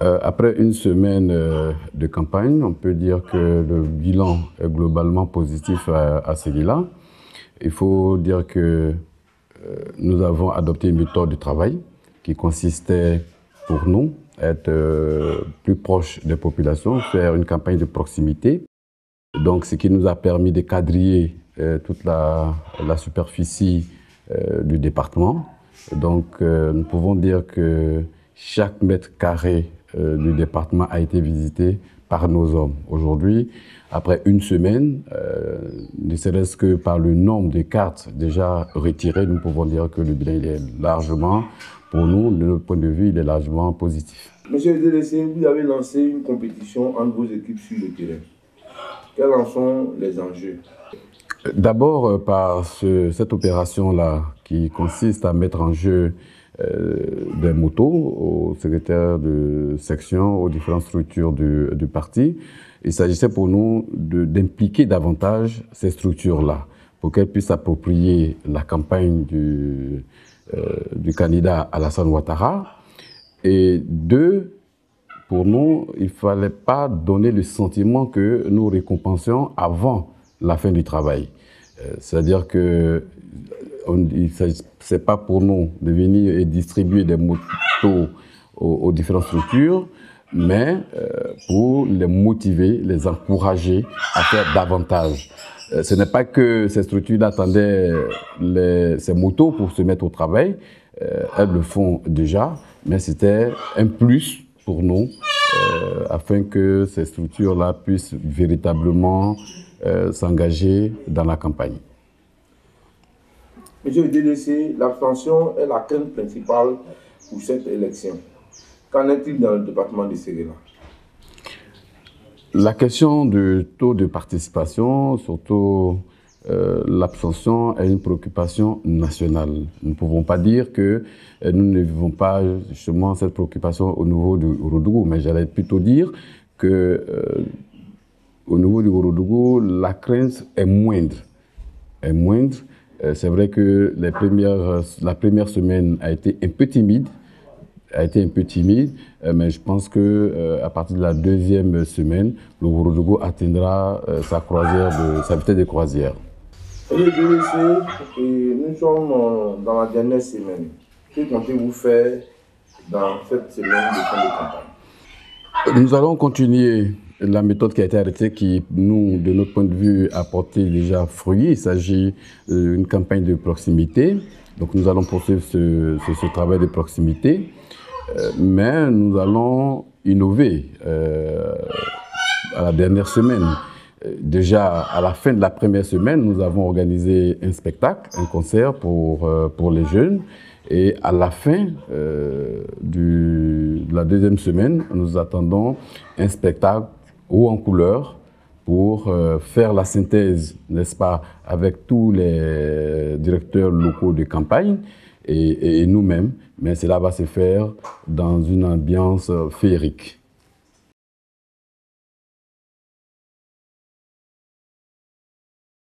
Après une semaine de campagne, on peut dire que le bilan est globalement positif à celui-là. Il faut dire que nous avons adopté une méthode de travail qui consistait pour nous à être plus proche des populations, faire une campagne de proximité. Donc, ce qui nous a permis de quadriller toute la superficie du département. Donc, nous pouvons dire que chaque mètre carré du département a été visité par nos hommes. Aujourd'hui, après une semaine, ne serait-ce que par le nombre de cartes déjà retirées, nous pouvons dire que le bilan il est largement, pour nous, de notre point de vue, il est largement positif. Monsieur DDC, vous avez lancé une compétition entre vos équipes sur le terrain. Quels en sont les enjeux? D'abord, par cette opération-là, qui consiste à mettre en jeu des motos aux secrétaires de section, aux différentes structures du parti. Il s'agissait pour nous d'impliquer davantage ces structures-là pour qu'elles puissent approprier la campagne du candidat Alassane Ouattara. Et deux, pour nous, il ne fallait pas donner le sentiment que nous récompensions avant la fin du travail. C'est-à-dire que ce n'est pas pour nous de venir et distribuer des motos aux différentes structures, mais pour les motiver, les encourager à faire davantage. Ce n'est pas que ces structures attendaient ces motos pour se mettre au travail, elles le font déjà, mais c'était un plus pour nous afin que ces structures-là puissent véritablement s'engager dans la campagne. Monsieur le DDC, l'abstention est la crainte principale pour cette élection. Qu'en est-il dans le département de Séguéla? La question du taux de participation, surtout l'abstention, est une préoccupation nationale. Nous ne pouvons pas dire que nous ne vivons pas justement cette préoccupation au niveau du Ourodougou, mais j'allais plutôt dire que au niveau du Ourodougou, la crainte est moindre. C'est vrai que la première semaine a été un peu timide, mais je pense qu'à partir de la deuxième semaine, le Ourodougou atteindra sa vitesse de croisière. Le DDC, nous sommes dans la dernière semaine. Que comptez-vous faire dans cette semaine de fin de campagne? Nous allons continuer la méthode qui a été arrêtée, qui, nous, de notre point de vue, a porté déjà fruit. Il s'agit d'une campagne de proximité. Donc nous allons poursuivre ce travail de proximité. Mais nous allons innover à la dernière semaine. Déjà, à la fin de la première semaine, nous avons organisé un spectacle, un concert pour les jeunes. Et à la fin de la deuxième semaine, nous attendons un spectacle haut en couleur pour faire la synthèse, n'est-ce pas, avec tous les directeurs locaux de campagne et nous-mêmes. Mais cela va se faire dans une ambiance féerique.